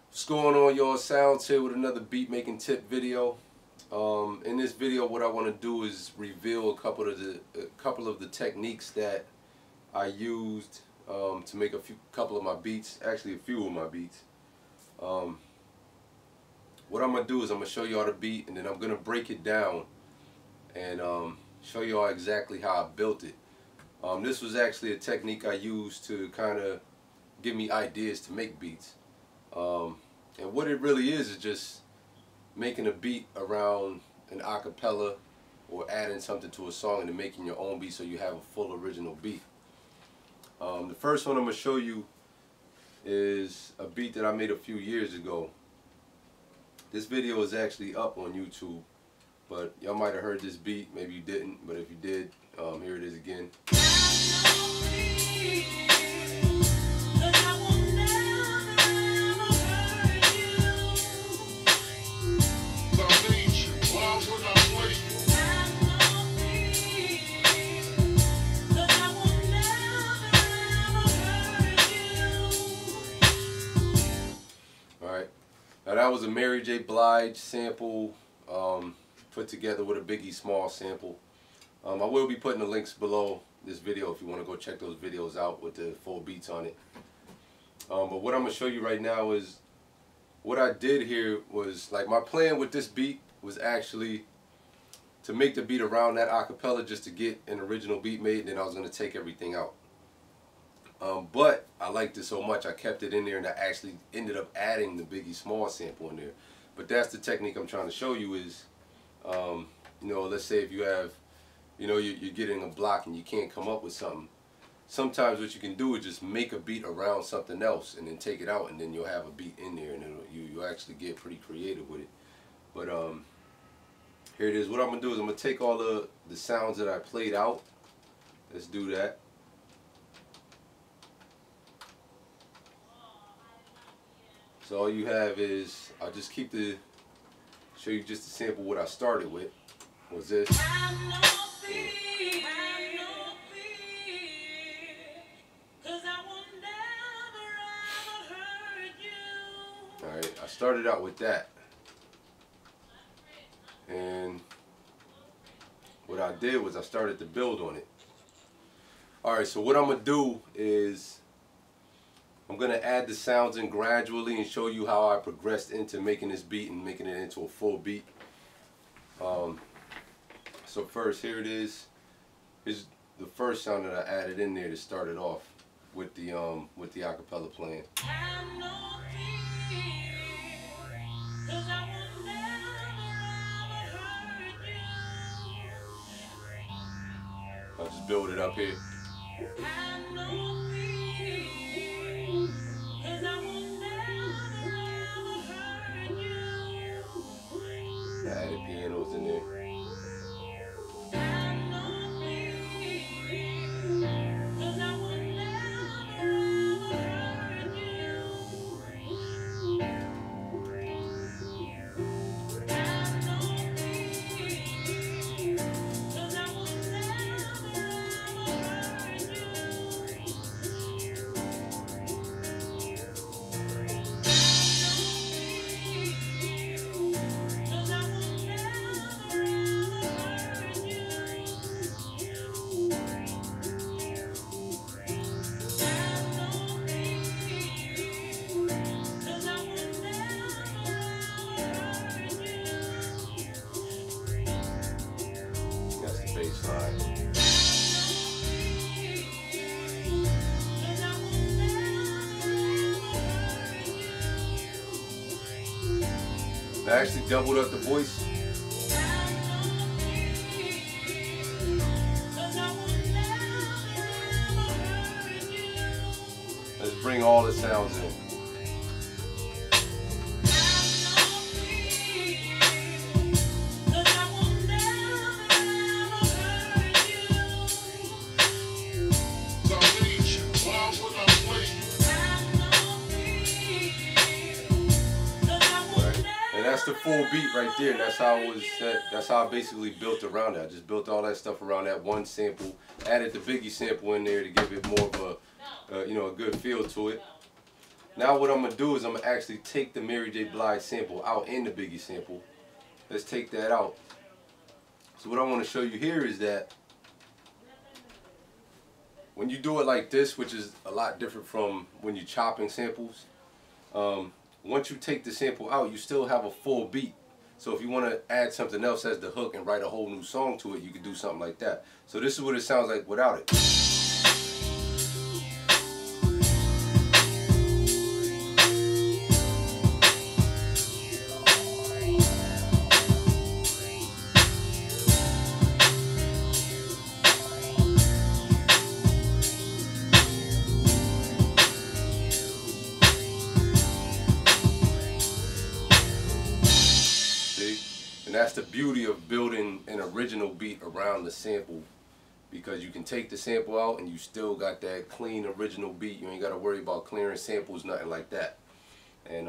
What's going on, y'all? Sounds here with another beat making tip video. In this video, what I want to do is reveal a couple of the techniques that I used to make couple of my beats. Actually, a few of my beats. What I'm gonna do is I'm gonna show y'all the beat, and then I'm gonna break it down and show y'all exactly how I built it. This was actually a technique I used to kind of give me ideas to make beats. And what it really is just making a beat around an acapella or adding something to a song and then making your own beat so you have a full original beat. The first one I'm going to show you is a beat that I made a few years ago. This video is actually up on YouTube, but y'all might have heard this beat, maybe you didn't, but if you did, here it is again. Now that was a Mary J. Blige sample put together with a Biggie Small sample. I will be putting the links below this video if you want to go check those videos out with the full beats on it. But what I'm going to show you right now is what I did here was, like, my plan with this beat was actually to make the beat around that acapella just to get an original beat made, and then I was going to take everything out. But I liked it so much I kept it in there, and I actually ended up adding the Biggie Small sample in there. But that's the technique I'm trying to show you is, you know, let's say if you have, you know, you're getting a block and you can't come up with something. Sometimes what you can do is just make a beat around something else and then take it out, and then you'll have a beat in there, and then you actually get pretty creative with it. But here it is. What I'm going to do is I'm going to take all the sounds that I played out. Let's do that. So all you have is, I'll just show you just a sample what I started with, was this. Alright, I started out with that. And what I did was I started to build on it. Alright, so what I'm going to do is I'm going to add the sounds in gradually and show you how I progressed into making this beat and making it into a full beat. So first, here it is. Here's the first sound that I added in there to start it off with the acapella playing. I'll just build it up here. I added pianos in there. I actually doubled up the voice. Let's bring all the sounds in. That's the full beat right there. That's how it was set. That's how I basically built around it. I just built all that stuff around that one sample. Added the Biggie sample in there to give it more of a, you know, a good feel to it. Now what I'm going to do is I'm going to actually take the Mary J. Blige sample out in the Biggie sample. Let's take that out. So what I want to show you here is that when you do it like this, which is a lot different from when you're chopping samples, once you take the sample out, you still have a full beat. So if you want to add something else as the hook and write a whole new song to it, you could do something like that. So this is what it sounds like without it. And that's the beauty of building an original beat around the sample, because you can take the sample out and you still got that clean original beat. You ain't got to worry about clearing samples, nothing like that. And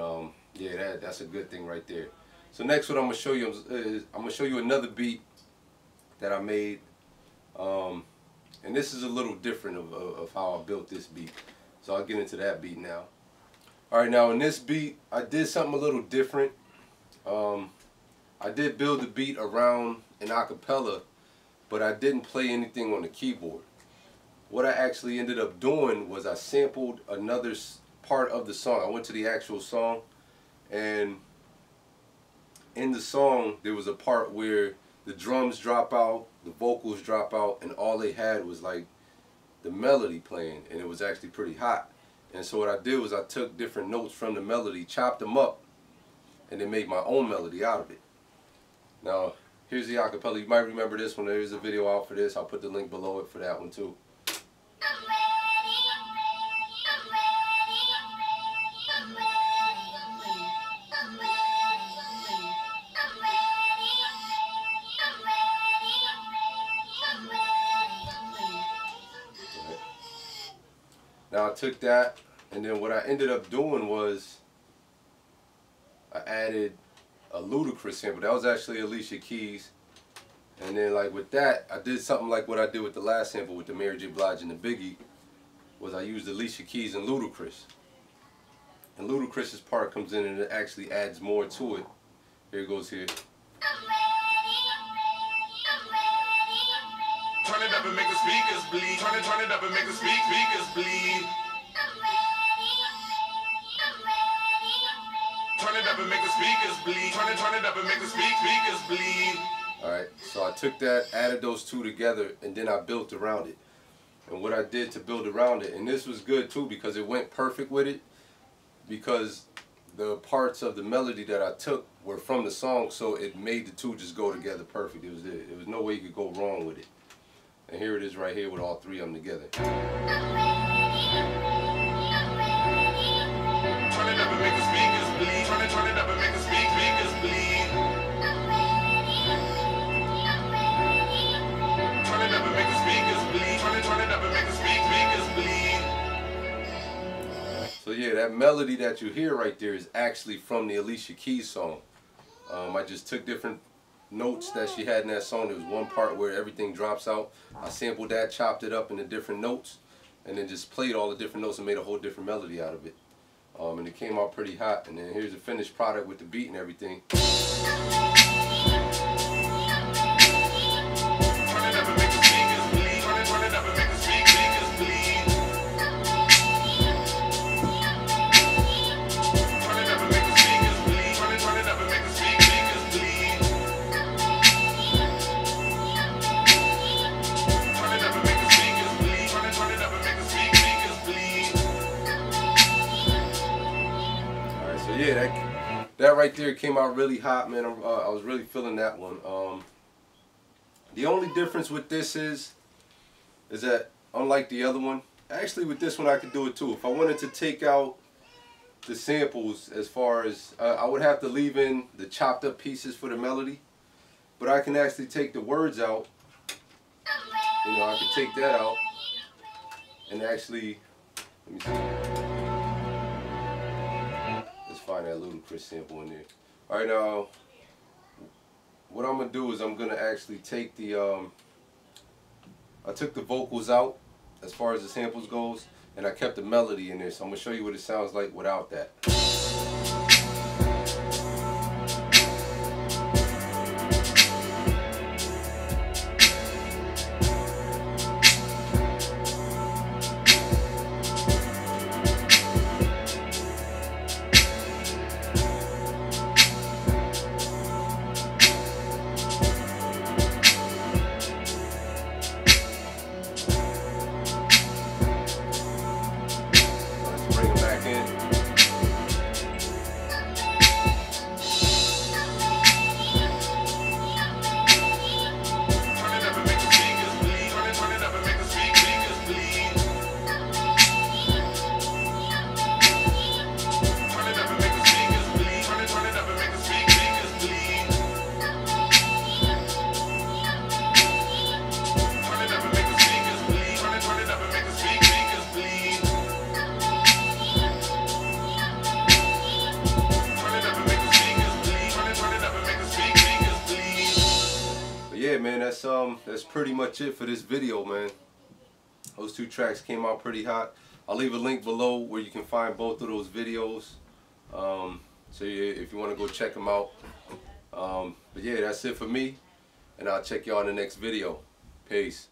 yeah, that's a good thing right there. So next, what I'm gonna show you is I'm gonna show you another beat that I made, and this is a little different of how I built this beat. So I'll get into that beat now. All right, now in this beat, I did something a little different. I did build the beat around an acapella, but I didn't play anything on the keyboard. What I actually ended up doing was I sampled another part of the song. I went to the actual song, and in the song there was a part where the drums drop out, the vocals drop out, and all they had was like the melody playing, and it was actually pretty hot. And so what I did was I took different notes from the melody, chopped them up, and then made my own melody out of it. Now, here's the acapella. You might remember this one. There's a video out for this. I'll put the link below it for that one too. Now I took that, and then what I ended up doing was I added a Ludacris sample. That was actually Alicia Keys. And then like with that, I did something like what I did with the last sample with the Mary J. Blige and the Biggie, was I used Alicia Keys and Ludacris. And Ludacris's part comes in and it actually adds more to it. Here it goes here. Turn it up and make the speakers bleed. Turn it up and make the speakers bleed. Turn it up and make the speakers bleed. Turn it up and make the speakers bleed. Alright, so I took that, added those two together, and then I built around it. And what I did to build around it, and this was good too because it went perfect with it, because the parts of the melody that I took were from the song, so it made the two just go together perfect. It was no way you could go wrong with it. And here it is right here with all three of them together. Turn it up and make the speakers bleed. Turn it up and make the speakers bleed. Turn it up and make the speakers bleed. Turn it up and make the speakers bleed. So yeah, that melody that you hear right there is actually from the Alicia Keys song. I just took different notes that she had in that song. There was one part where everything drops out. I sampled that, chopped it up into different notes, and then just played all the different notes and made a whole different melody out of it. And it came out pretty hot. And then here's the finished product with the beat and everything. Turn it up and make the speakers bleed. Turn it up and make the speakers bleed. Turn it up and make the speakers bleed. Turn it up and make the speakers bleed. Turn it up and make the speakers bleed. Turn it up and make the speakers bleed. Alright, so yeah, that right there came out really hot, man. I was really feeling that one. The only difference with this is that unlike the other one, actually with this one I could do it too. If I wanted to take out the samples, as far as I would have to leave in the chopped up pieces for the melody, but I can actually take the words out. You know, I can take that out and actually, let me see. Let's find that Ludacris sample in there. All right, now what I'm gonna do is I'm gonna actually take the I took the vocals out as far as the samples goes, and I kept the melody in there, so I'm gonna show you what it sounds like without that. Bring it back in. Turn it up and make the speakers bleed. Turn it up and make the speakers bleed. Turn it up and make the speakers bleed. Turn it up and make the speakers bleed. Turn it up and make the speakers bleed. Turn it up and make the speakers bleed. Turn it up and make the speakers bleed. Turn it up and make the speakers bleed. But yeah, man, that's pretty much it for this video, man. Those two tracks came out pretty hot. I'll leave a link below where you can find both of those videos. So yeah, if you want to go check them out. But yeah, that's it for me, and I'll check y'all in the next video. Peace.